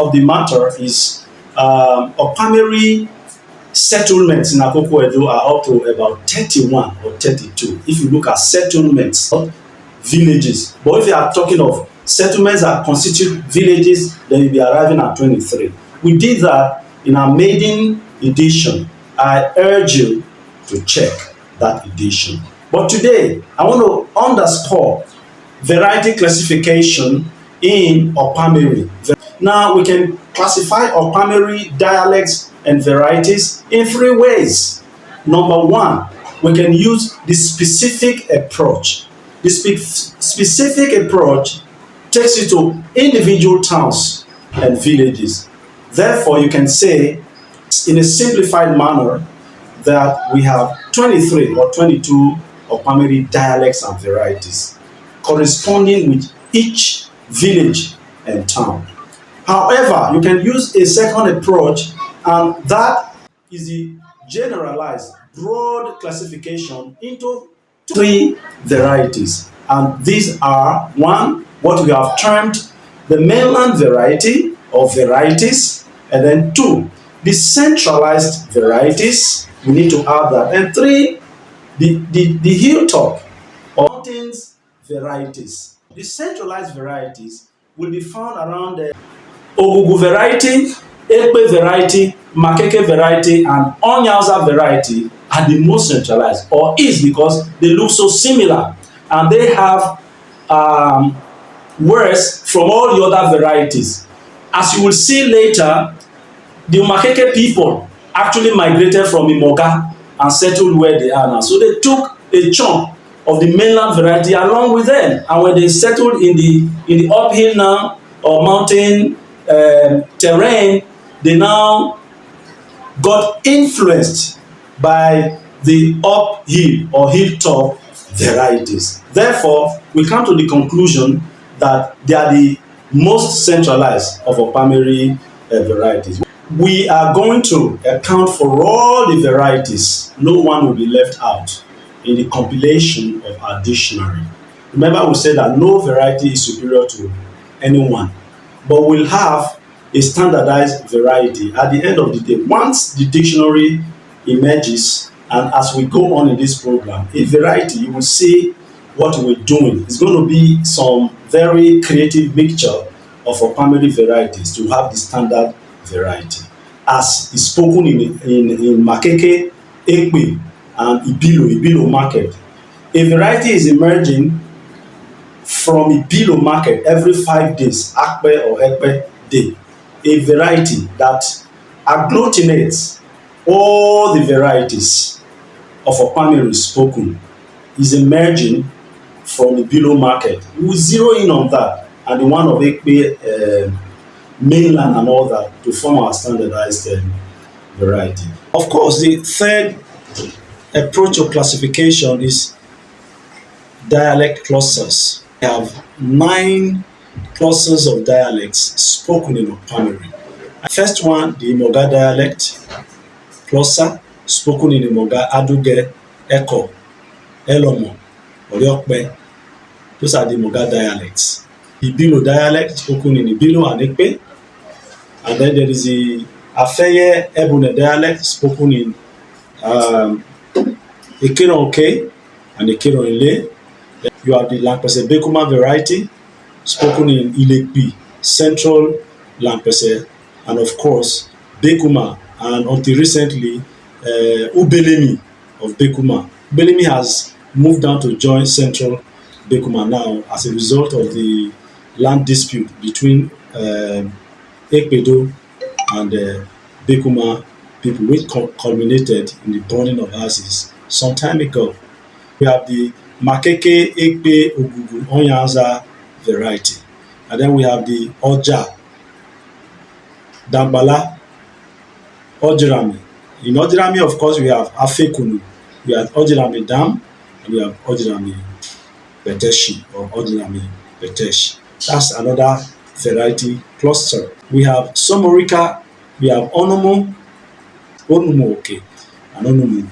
of the matter is Okpameri settlements in Akoko Edo are up to about 31 or 32. If you look at settlements, not villages. But if you are talking of settlements that constitute villages, then you'll be arriving at 23. We did that in our maiden edition. I urge you to check that edition. But today, I want to underscore variety classification in Okpameri. Now, we can classify Okpameri dialects and varieties in three ways. Number one, we can use the specific approach. The specific approach takes you to individual towns and villages. Therefore, you can say in a simplified manner that we have 23 or 22 Okpameri dialects and varieties corresponding with each village and town. However, you can use a second approach, and that is the generalized broad classification into three varieties. And these are, one, what we have termed the mainland variety or varieties, and then two, the centralized varieties. We need to add that. And three, the hilltop or mountains varieties. The centralized varieties will be found around the Ogugu variety, Ekpe variety, Makeke variety, and Onyaza variety are the most centralized, or is, because they look so similar and they have words from all the other varieties. As you will see later, the Makeke people actually migrated from Imoga and settled where they are now. So they took a chunk of the mainland variety along with them, and when they settled in the uphill now or mountain terrain, they now got influenced by the uphill or hilltop varieties. Therefore, we come to the conclusion that they are the most centralized of Okpameri varieties. We are going to account for all the varieties. No one will be left out in the compilation of our dictionary. Remember, we said that no variety is superior to anyone, but we'll have a standardized variety at the end of the day. Once the dictionary emerges, and as we go on in this program, a variety, you will see what we're doing. It's going to be some very creative mixture of Okpameri varieties to have the standard variety, as is spoken in Makeke, Ekpe, and Ibilo market. A variety is emerging from Ibilo market every 5 days, Akpe or Ekpe day. A variety that agglutinates all the varieties of Okpameri spoken is emerging from Ibilo market. We will zero in on that, and the one of Ekpe, mainland and all that, to form our standardized variety. Of course, the third approach of classification is dialect clusters. We have 9 clusters of dialects spoken in Okpameri. First one, the Imoga dialect cluster, spoken in Imoga, Aduge, Eko, Elomo, Oriokpe. Those are the Imoga dialects. Ibilo dialect, spoken in Ibilo and Ekpe. And then there is the Afeye Ebune dialect, spoken in Ekiron-Oke and Ekiron-Ile. You have the Lampese Bekuma variety, spoken in Ilekpi, Central Lampese, and of course, Bekuma, and until recently, Ubelemi of Bekuma. Ubelemi has moved down to join Central Bekuma now as a result of the land dispute between Ekpedo and Bekuma people, which culminated in the burning of houses some time ago. We have the Makeke, Ekpe, Ogugu, Onyaza variety. And then we have the Orjah, Dagbala, Orjirami. In Orjirami, of course, we have Afekunu, we have Orjirami Dam, and we have Orjirami Beteshi or Orjirami Betesh. That's another variety cluster. We have Somorika, we have Onumu, Onumu-Oke, and Onumu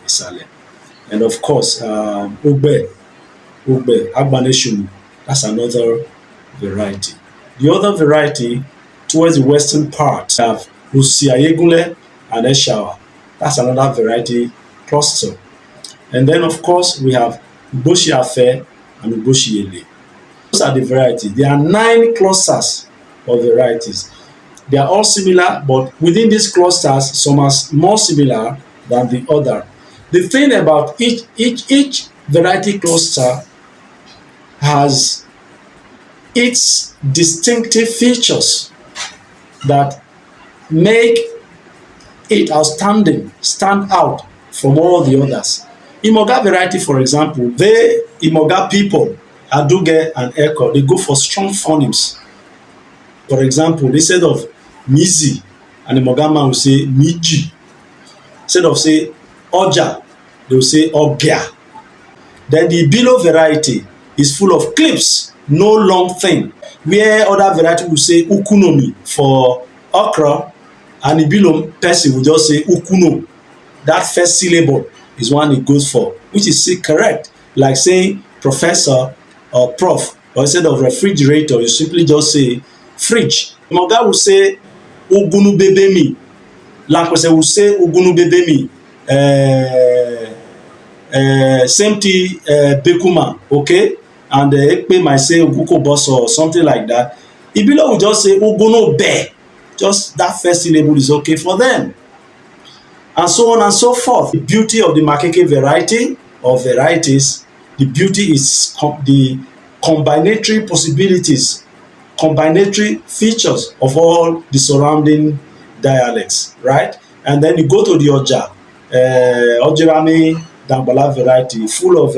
Isale. And of course, Ugbe, Agbaneshunu, that's another variety. The other variety towards the western part, we have Rusiayegule and Eshawa. That's another variety cluster. And then, of course, we have Uboshi Afe and Uboshi Ele. Those are the varieties. There are 9 clusters of varieties. They are all similar, but within these clusters, some are more similar than the other. The thing about each variety cluster has its distinctive features that make it outstanding, stand out from all the others. Imoga variety, for example, they Imoga people, Aduge and Eko, they go for strong phonemes. For example, instead of Mizi, and Imoga man will say Miji. Instead of say Orjah, they will say Orjah. Then the Ibilo variety is full of clips, no long thing. Where other variety will say Ukunomi for okra, and Ibilo person will just say Ukuno. That first syllable is one it goes for, which is still correct. Like saying professor or prof, or instead of refrigerator, you simply just say fridge. Moga will say Ugunu bebemi. Lankwese will say Ugunu bebemi. Same thing, Bekuma, okay? And Ekpe might say Uguko boss or something like that. Ibilo will just say Uguno be. Just that first syllable is okay for them. And so on and so forth. The beauty of the Makeke variety or varieties, the beauty is the combinatory possibilities, combinatory features of all the surrounding dialects, right? And then you go to the Orjah, Orjirami, Dagbala variety, full of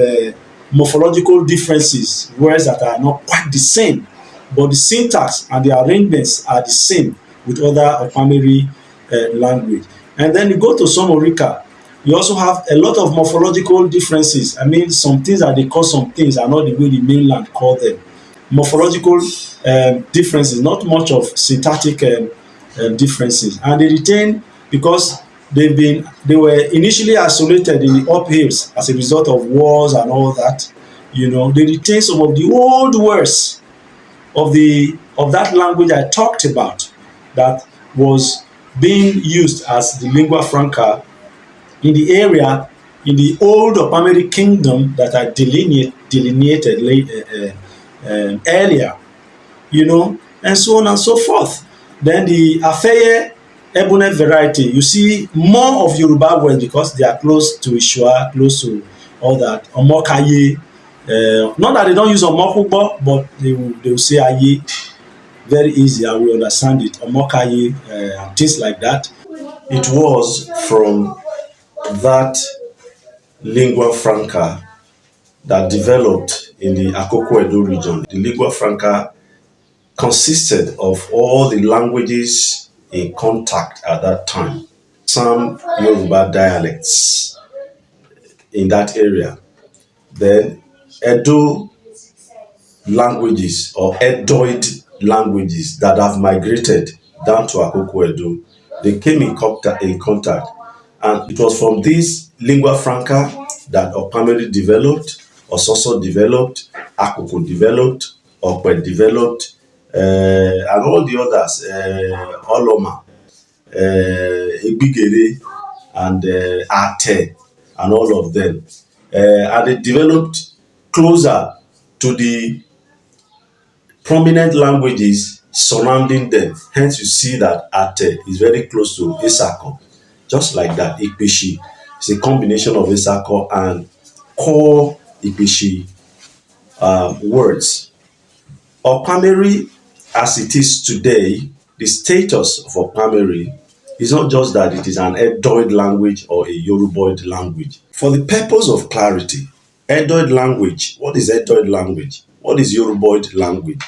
morphological differences, words that are not quite the same, but the syntax and the arrangements are the same with other Okpameri language. And then you go to Sonorika, you also have a lot of morphological differences. I mean, some things that they call some things are not the way the mainland call them. Morphological differences, not much of syntactic differences. And they retain, because they were initially isolated in the uphills as a result of wars and all that, you know, they retain some of the old words of that language I talked about that was being used as the lingua franca in the area, in the old Okpameri kingdom that I delineated earlier, you know, and so on and so forth. Then the Afeye Ebune variety, you see more of Yoruba words because they are close to Ishua, close to all that. Omokaye, not that they don't use Omokubo, but they will say Aye. Very easy, I will understand it. Omokaye and things like that. It was from that lingua franca that developed in the Akoko Edo region. The lingua franca consisted of all the languages in contact at that time. Some Yoruba dialects in that area. Then Edo languages or Edoid languages that have migrated down to Akoko Edo, they came in contact. And it was from this lingua franca that Okpameri developed, Ososo developed, Akoko developed, Okpe developed, and all the others, Oloma, Egbigere, and Ate, and all of them. And they developed closer to the prominent languages surrounding them. Hence, you see that Ate is very close to Isako. Just like that, Ikpeshi is a combination of Isako and core Ikpeshi words. Okpameri, as it is today, the status of Okpameri is not just that it is an Edoid language or a Yoruboid language. For the purpose of clarity, Edoid language, what is Edoid language? What is Yoruboid language?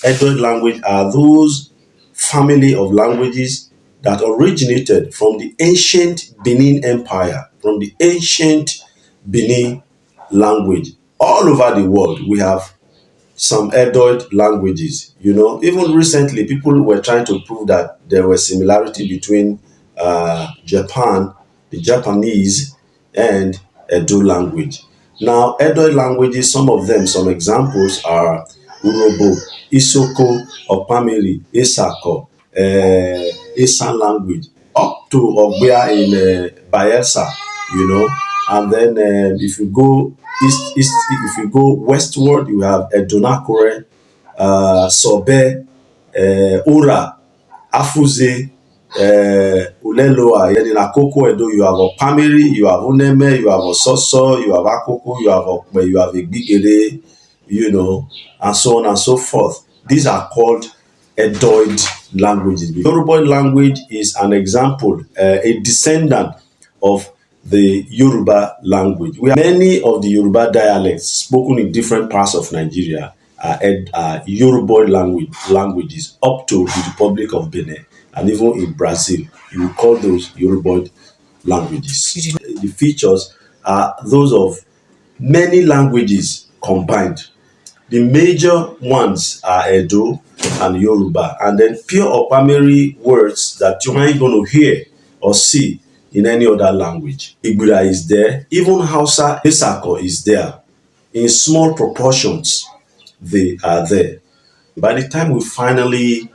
Edoid language are those family of languages that originated from the ancient Benin Empire, from the ancient Benin language. All over the world, we have some Edoid languages. You know, even recently, people were trying to prove that there was similarity between Japan, the Japanese, and Edo language. Now, Edoid languages, some of them, some examples are Urobo, Isoko, Okpameri, Isako. Esan language up to Ogbia in Bayelsa, you know. And then if you go east, if you go westward, you have Edonakure, Sobe, Ura, Afuze, Uleloa, then in Akoko Edo, you have Okpameri, you have Uneme, you have Ososo, you have Akoko, you have Okpe, you have Igbigere, you know, and so on and so forth. These are called Edoid languages. The Yoruboid language is an example, a descendant of the Yoruba language. We have many of the Yoruba dialects spoken in different parts of Nigeria are Yoruboid languages up to the Republic of Benin and even in Brazil. You will call those Yoruboid languages. The features are those of many languages combined. The major ones are Edo and Yoruba, and then pure Okpameri words that you ain't going to hear or see in any other language. Igbira is there, even Hausa Esako is there. In small proportions, they are there. By the time we finally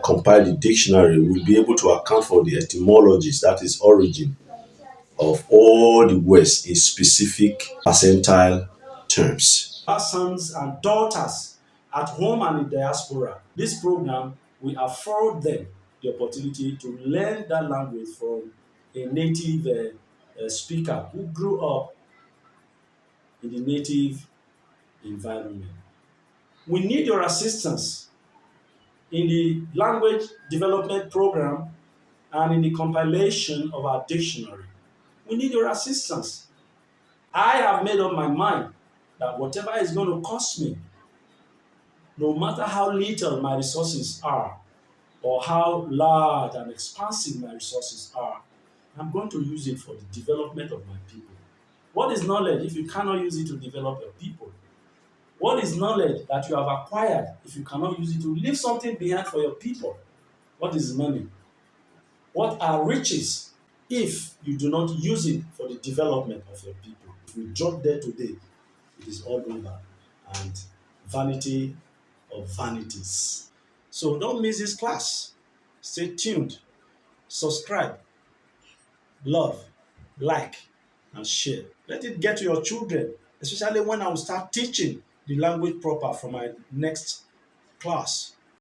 compile the dictionary, we'll be able to account for the etymologies, that is, origin of all the words in specific percentile terms. Our sons and daughters at home and in diaspora, this program will afford them the opportunity to learn that language from a native speaker who grew up in the native environment. We need your assistance in the language development program and in the compilation of our dictionary. We need your assistance. I have made up my mind that whatever is going to cost me, no matter how little my resources are or how large and expansive my resources are, I'm going to use it for the development of my people. What is knowledge if you cannot use it to develop your people? What is knowledge that you have acquired if you cannot use it to leave something behind for your people? What is money? What are riches if you do not use it for the development of your people? If we drop there today, it is all over and vanity of vanities. So don't miss this class. Stay tuned, subscribe, love, like, and share. Let it get to your children, especially when I will start teaching the language proper for my next class.